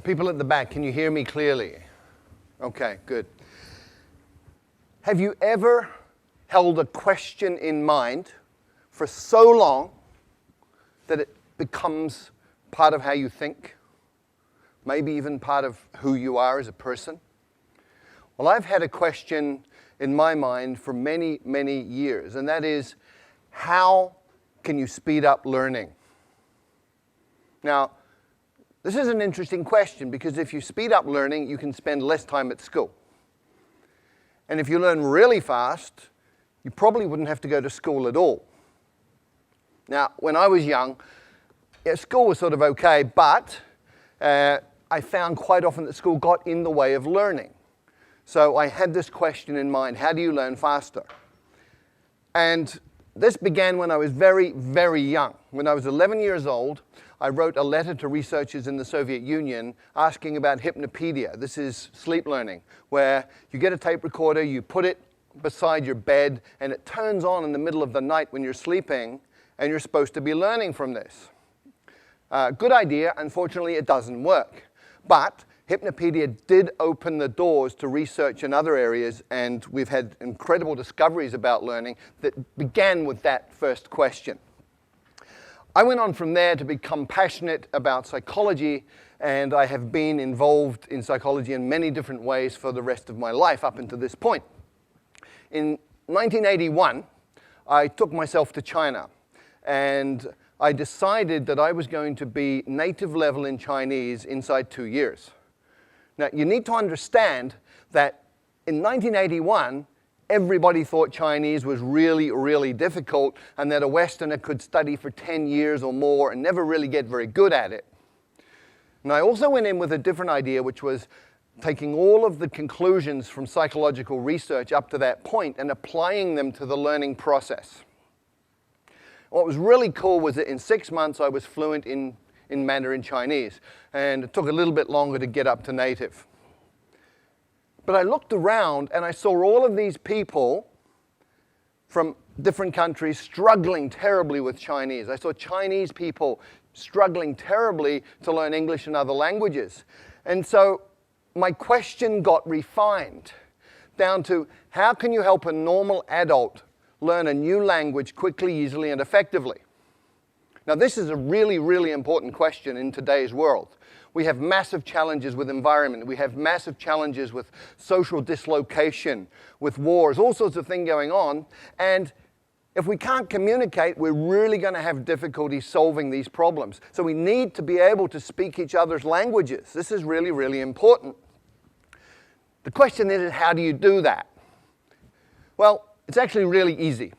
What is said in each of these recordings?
People at the back, can you hear me clearly? Okay, good. Have you ever held a question in mind for so long that it becomes part of how you think? Maybe even part of who you are as a person? Well, I've had a question in my mind for many, many years, and that is, how can you speed up learning? Now, this is an interesting question because if you speed up learning, you can spend less time at school. And if you learn really fast, you probably wouldn't have to go to school at all. Now, when I was young, school was sort of okay, but I found quite often that school got in the way of learning. So I had this question in mind, how do you learn faster? And this began when I was very, very young. When I was 11 years old, I wrote a letter to researchers in the Soviet Union asking about hypnopedia. This is sleep learning, where you get a tape recorder, you put it beside your bed, and it turns on in the middle of the night when you're sleeping, and you're supposed to be learning from this. Good idea. Unfortunately, it doesn't work. But hypnopedia did open the doors to research in other areas, and we've had incredible discoveries about learning that began with that first question. I went on from there to become passionate about psychology, and I have been involved in psychology in many different ways for the rest of my life up until this point. In 1981, I took myself to China, and I decided that I was going to be native level in Chinese inside 2 years. Now, you need to understand that in 1981, everybody thought Chinese was really, really difficult and that a Westerner could study for 10 years or more and never really get very good at it. And I also went in with a different idea, which was taking all of the conclusions from psychological research up to that point and applying them to the learning process. What was really cool was that in 6 months I was fluent in Mandarin Chinese, and it took a little bit longer to get up to native. But I looked around and I saw all of these people from different countries struggling terribly with Chinese. I saw Chinese people struggling terribly to learn English and other languages. And so my question got refined down to, how can you help a normal adult learn a new language quickly, easily, and effectively? Now, this is a really, really important question in today's world. We have massive challenges with environment. We have massive challenges with social dislocation, with wars, all sorts of things going on. And if we can't communicate, we're really going to have difficulty solving these problems. So we need to be able to speak each other's languages. This is really, really important. The question is, how do you do that? Well, it's actually really easy.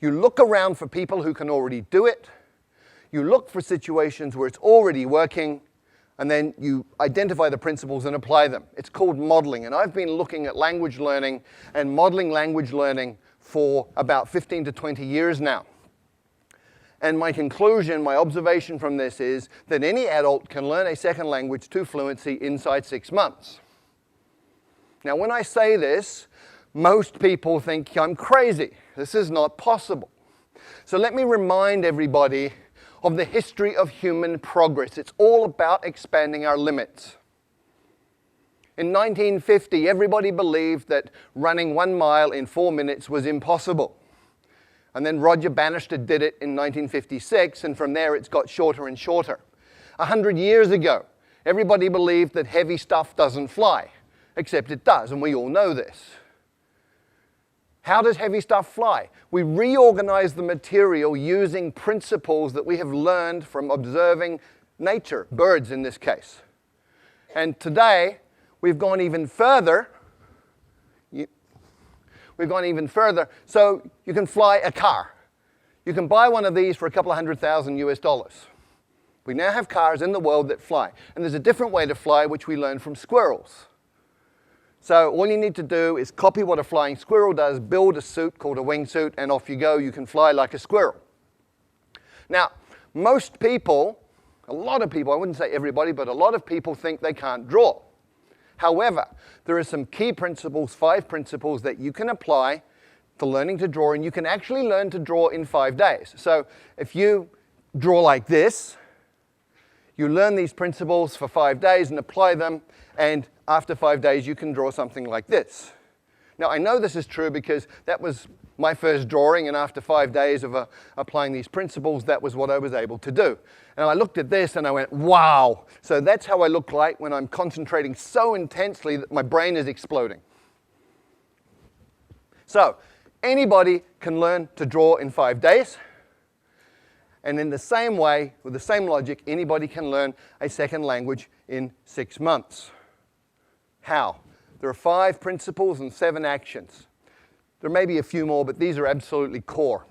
You look around for people who can already do it. You look for situations where it's already working, and then you identify the principles and apply them. It's called modeling, and I've been looking at language learning and modeling language learning for about 15 to 20 years now. And my conclusion, my observation from this is that any adult can learn a second language to fluency inside 6 months. Now, when I say this, most people think I'm crazy. This is not possible. So let me remind everybody of the history of human progress. It's all about expanding our limits. In 1950, everybody believed that running 1 mile in 4 minutes was impossible. And then Roger Bannister did it in 1956, and from there it's got shorter and shorter. 100 years ago, everybody believed that heavy stuff doesn't fly, except it does, and we all know this. How does heavy stuff fly? We reorganize the material using principles that we have learned from observing nature, birds in this case. And today, we've gone even further. So you can fly a car. You can buy one of these for a couple of $100,000 US. We now have cars in the world that fly. And there's a different way to fly, which we learned from squirrels. So all you need to do is copy what a flying squirrel does, build a suit called a wingsuit, and off you go. You can fly like a squirrel. Now, most people, a lot of people, I wouldn't say everybody, but a lot of people think they can't draw. However, there are some key principles, 5 principles that you can apply to learning to draw, and you can actually learn to draw in 5 days. So if you draw like this, You learn these principles for 5 days and apply them, and after 5 days you can draw something like this. Now I know this is true because that was my first drawing, and after 5 days of applying these principles, that was what I was able to do. And I looked at this and I went, wow! So that's how I look like when I'm concentrating so intensely that my brain is exploding. So anybody can learn to draw in 5 days. And in the same way, with the same logic, anybody can learn a second language in 6 months. How? There are 5 principles and 7 actions. There may be a few more, but these are absolutely core.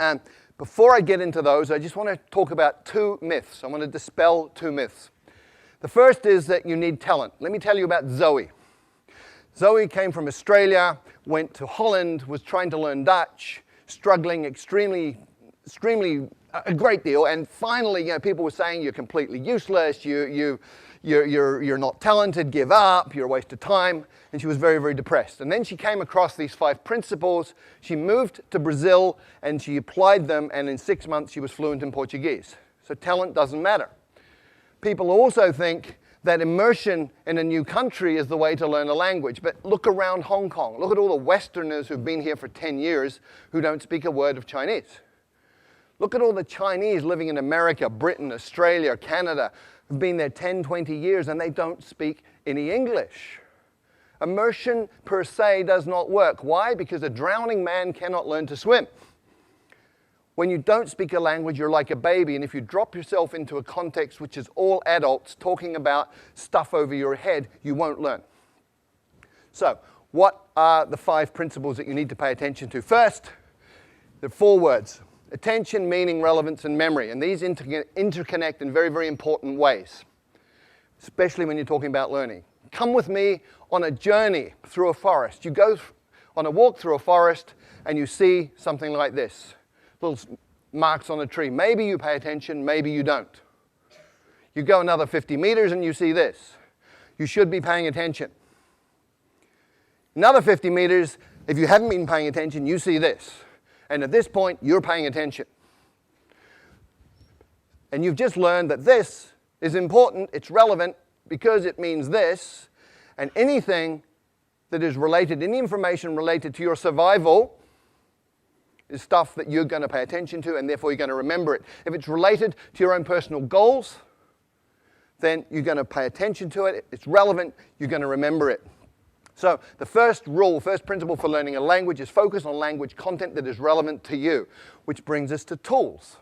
And before I get into those, I just want to talk about 2 myths. I want to dispel 2 myths. The first is that you need talent. Let me tell you about Zoe. Zoe came from Australia, went to Holland, was trying to learn Dutch, struggling extremely a great deal, and finally, people were saying you're completely useless, you're not talented, give up, you're a waste of time, and she was very, very depressed. And then she came across these 5 principles, she moved to Brazil, and she applied them, and in 6 months she was fluent in Portuguese. So talent doesn't matter. People also think that immersion in a new country is the way to learn a language, but look around Hong Kong, look at all the Westerners who've been here for 10 years who don't speak a word of Chinese. Look at all the Chinese living in America, Britain, Australia, Canada, who've been there 10, 20 years, and they don't speak any English. Immersion per se does not work. Why? Because a drowning man cannot learn to swim. When you don't speak a language, you're like a baby, and if you drop yourself into a context which is all adults talking about stuff over your head, you won't learn. So, what are the 5 principles that you need to pay attention to? First, there are 4 words. Attention, meaning, relevance, and memory. And these interconnect in very, very important ways, especially when you're talking about learning. Come with me on a journey through a forest. You go on a walk through a forest and you see something like this. Little marks on a tree. Maybe you pay attention, maybe you don't. You go another 50 meters and you see this. You should be paying attention. Another 50 meters, if you haven't been paying attention, you see this. And at this point, you're paying attention. And you've just learned that this is important, it's relevant, because it means this, and anything that is related, any information related to your survival is stuff that you're going to pay attention to, and therefore you're going to remember it. If it's related to your own personal goals, then you're going to pay attention to it. If it's relevant, you're going to remember it. So the first rule, first principle for learning a language is focus on language content that is relevant to you, which brings us to tools.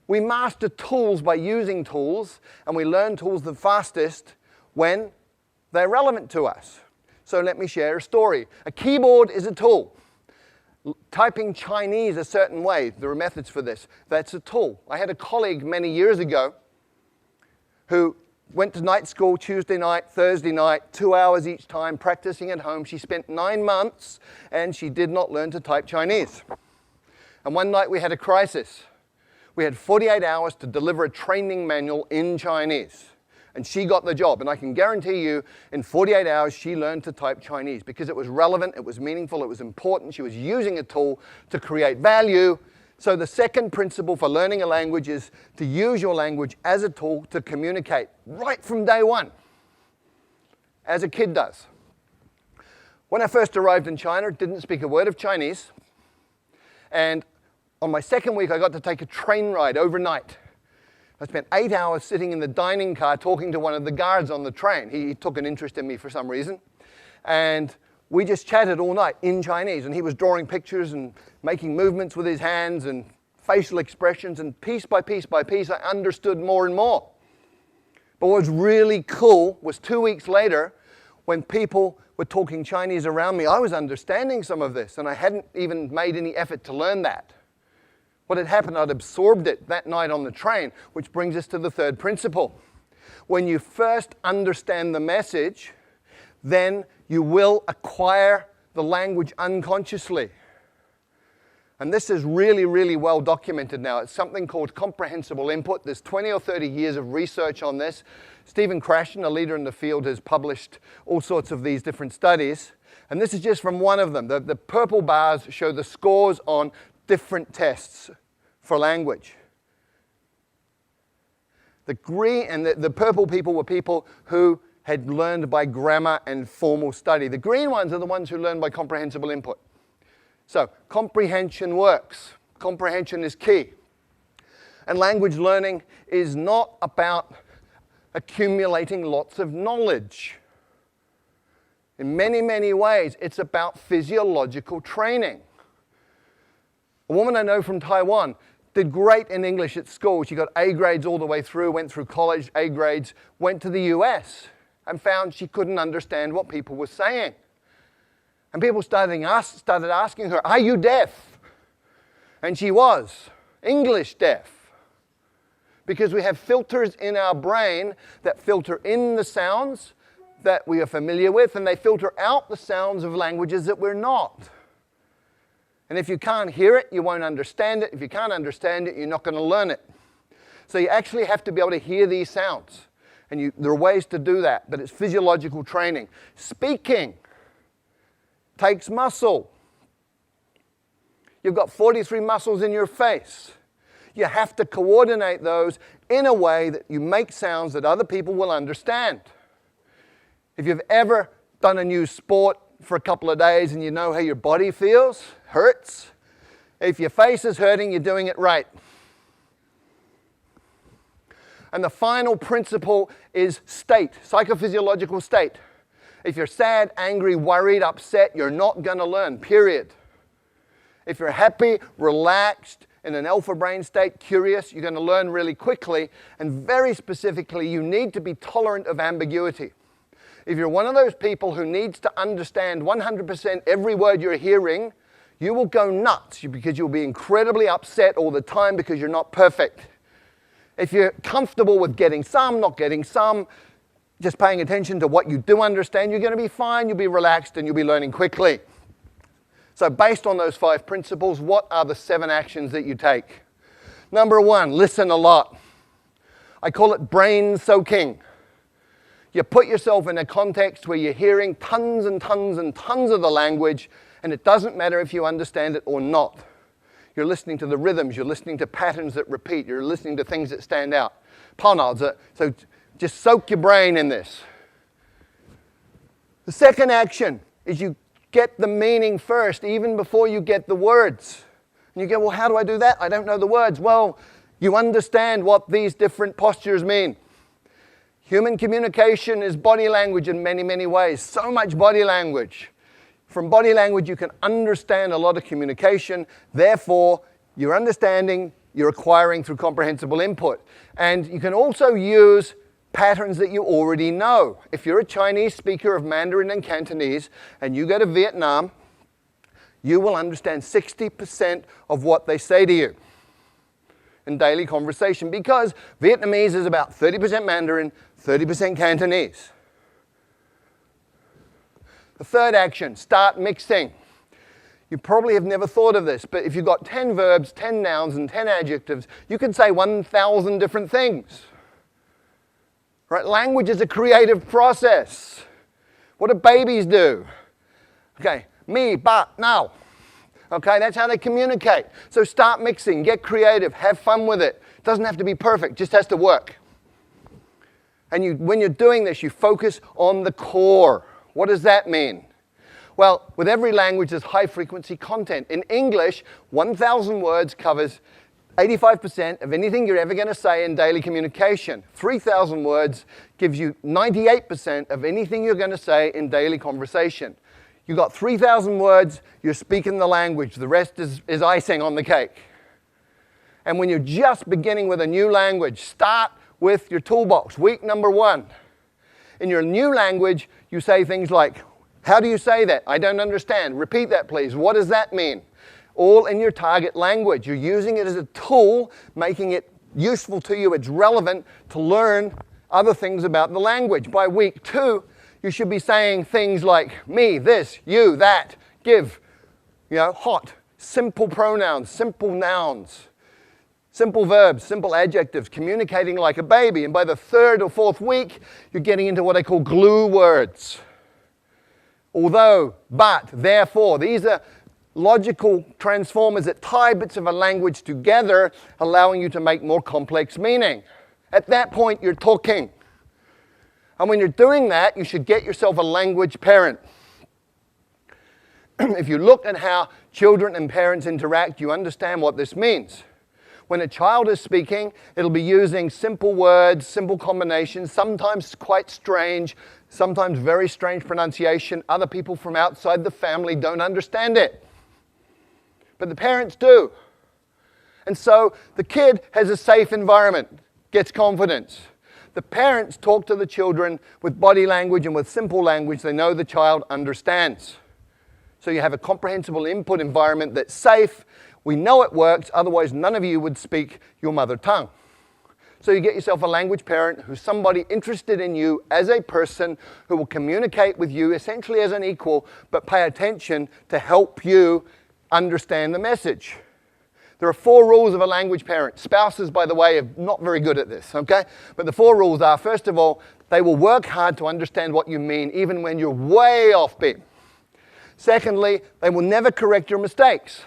We master tools by using tools, and we learn tools the fastest when they're relevant to us. So let me share a story. A keyboard is a tool. Typing Chinese a certain way, there are methods for this. That's a tool. I had a colleague many years ago who went to night school Tuesday night, Thursday night, 2 hours each time, practicing at home. She spent 9 months, and she did not learn to type Chinese. And one night we had a crisis. We had 48 hours to deliver a training manual in Chinese. And she got the job. And I can guarantee you, in 48 hours, she learned to type Chinese because it was relevant, it was meaningful, it was important. She was using a tool to create value. So the second principle for learning a language is to use your language as a tool to communicate right from day one, as a kid does. When I first arrived in China, didn't speak a word of Chinese. And on my second week, I got to take a train ride overnight. I spent 8 hours sitting in the dining car talking to one of the guards on the train. He took an interest in me for some reason. And we just chatted all night in Chinese, and he was drawing pictures and making movements with his hands and facial expressions, and piece by piece by piece, I understood more and more. But what was really cool was 2 weeks later, when people were talking Chinese around me, I was understanding some of this, and I hadn't even made any effort to learn that. What had happened, I'd absorbed it that night on the train, which brings us to the third principle. When you first understand the message, then you will acquire the language unconsciously. And this is really, really well documented now. It's something called comprehensible input. There's 20 or 30 years of research on this. Stephen Krashen, a leader in the field, has published all sorts of these different studies. And this is just from one of them. The purple bars show the scores on different tests for language. The green and the purple people were people who had learned by grammar and formal study. The green ones are the ones who learn by comprehensible input. So comprehension works. Comprehension is key. And language learning is not about accumulating lots of knowledge. In many, many ways, it's about physiological training. A woman I know from Taiwan did great in English at school. She got A grades all the way through, went through college, A grades, went to the US and found she couldn't understand what people were saying. And people started asking her, "Are you deaf?" And she was English deaf. Because we have filters in our brain that filter in the sounds that we are familiar with, and they filter out the sounds of languages that we're not. And if you can't hear it, you won't understand it. If you can't understand it, you're not going to learn it. So you actually have to be able to hear these sounds. And there are ways to do that, but it's physiological training. Speaking takes muscle. You've got 43 muscles in your face. You have to coordinate those in a way that you make sounds that other people will understand. If you've ever done a new sport for a couple of days and you know how your body feels, hurts, if your face is hurting, you're doing it right. And the final principle is state, psychophysiological state. If you're sad, angry, worried, upset, you're not going to learn, period. If you're happy, relaxed, in an alpha brain state, curious, you're going to learn really quickly. And very specifically, you need to be tolerant of ambiguity. If you're one of those people who needs to understand 100% every word you're hearing, you will go nuts because you'll be incredibly upset all the time because you're not perfect. If you're comfortable with getting some, not getting some, just paying attention to what you do understand, you're going to be fine, you'll be relaxed, and you'll be learning quickly. So based on those 5 principles, what are the 7 actions that you take? Number 1, listen a lot. I call it brain soaking. You put yourself in a context where you're hearing tons and tons and tons of the language, and it doesn't matter if you understand it or not. You're listening to the rhythms, you're listening to patterns that repeat, you're listening to things that stand out. So just soak your brain in this. The second action is you get the meaning first, even before you get the words. And you go, well, how do I do that? I don't know the words. Well, you understand what these different postures mean. Human communication is body language in many, many ways. So much body language. From body language, you can understand a lot of communication. Therefore, you're understanding, you're acquiring through comprehensible input. And you can also use patterns that you already know. If you're a Chinese speaker of Mandarin and Cantonese and you go to Vietnam, you will understand 60% of what they say to you in daily conversation because Vietnamese is about 30% Mandarin, 30% Cantonese. The third action, start mixing. You probably have never thought of this, but if you've got 10 verbs, 10 nouns, and 10 adjectives, you can say 1,000 different things. Right? Language is a creative process. What do babies do? Okay, me, ba, now. Okay, that's how they communicate. So start mixing, get creative, have fun with it. It doesn't have to be perfect, it just has to work. And when you're doing this, you focus on the core. What does that mean? Well, with every language, there's high-frequency content. In English, 1,000 words covers 85% of anything you're ever going to say in daily communication. 3,000 words gives you 98% of anything you're going to say in daily conversation. You've got 3,000 words, you're speaking the language. The rest is icing on the cake. And when you're just beginning with a new language, start with your toolbox. Week number 1. In your new language, you say things like, how do you say that? I don't understand. Repeat that, please. What does that mean? All in your target language. You're using it as a tool, making it useful to you. It's relevant to learn other things about the language. By week 2, you should be saying things like me, this, you, that, give, hot, simple pronouns, simple nouns, simple verbs, simple adjectives, communicating like a baby. And by the 3rd or 4th week, you're getting into what I call glue words. Although, but, therefore, these are logical transformers that tie bits of a language together, allowing you to make more complex meaning. At that point, you're talking. And when you're doing that, you should get yourself a language parent. If you look at how children and parents interact, you understand what this means. When a child is speaking, it'll be using simple words, simple combinations, sometimes quite strange, sometimes very strange pronunciation. Other people from outside the family don't understand it. But the parents do. And so the kid has a safe environment, gets confidence. The parents talk to the children with body language and with simple language they know the child understands. So you have a comprehensible input environment that's safe. We know it works, otherwise none of you would speak your mother tongue. So you get yourself a language parent who's somebody interested in you as a person who will communicate with you essentially as an equal, but pay attention to help you understand the message. There are 4 rules of a language parent. Spouses, by the way, are not very good at this, okay? But the 4 rules are, first of all, they will work hard to understand what you mean, even when you're way off beat. Secondly, they will never correct your mistakes.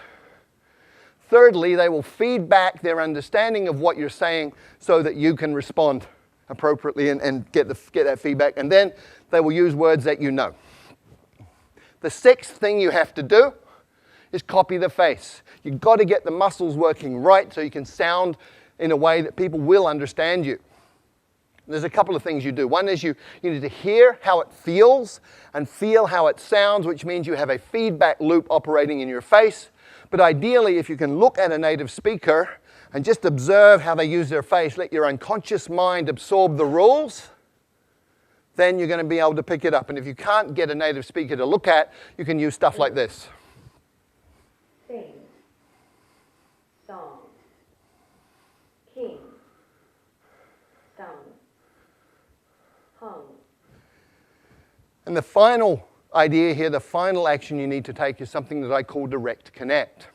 Thirdly, they will feed back their understanding of what you're saying so that you can respond appropriately and get that feedback. And then they will use words that you know. The 6th thing you have to do is copy the face. You've got to get the muscles working right so you can sound in a way that people will understand you. There's a couple of things you do. One is you need to hear how it feels and feel how it sounds, which means you have a feedback loop operating in your face. But ideally, if you can look at a native speaker and just observe how they use their face, let your unconscious mind absorb the rules, then you're going to be able to pick it up. And if you can't get a native speaker to look at, you can use stuff like this. Sing, song, king, sung, hung. And the final idea here, the final action you need to take is something that I call direct connect.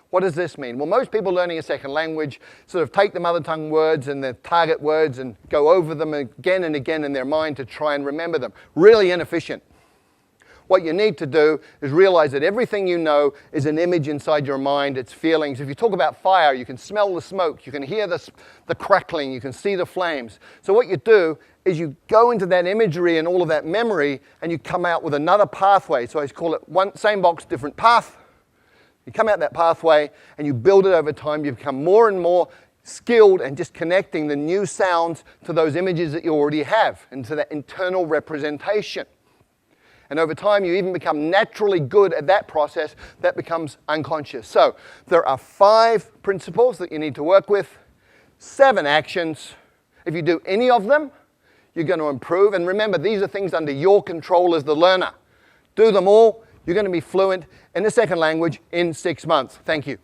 What does this mean? Well, most people learning a second language sort of take the mother tongue words and the target words and go over them again and again in their mind to try and remember them. Really inefficient. What you need to do is realize that everything you know is an image inside your mind, it's feelings. If you talk about fire, you can smell the smoke, you can hear the crackling, you can see the flames. So what you do is you go into that imagery and all of that memory and you come out with another pathway. So I call it same box, different path. You come out that pathway and you build it over time. You become more and more skilled and just connecting the new sounds to those images that you already have and to that internal representation. And over time, you even become naturally good at that process that becomes unconscious. So there are 5 principles that you need to work with, 7 actions. If you do any of them, you're going to improve. And remember, these are things under your control as the learner. Do them all. You're going to be fluent in a second language in 6 months. Thank you.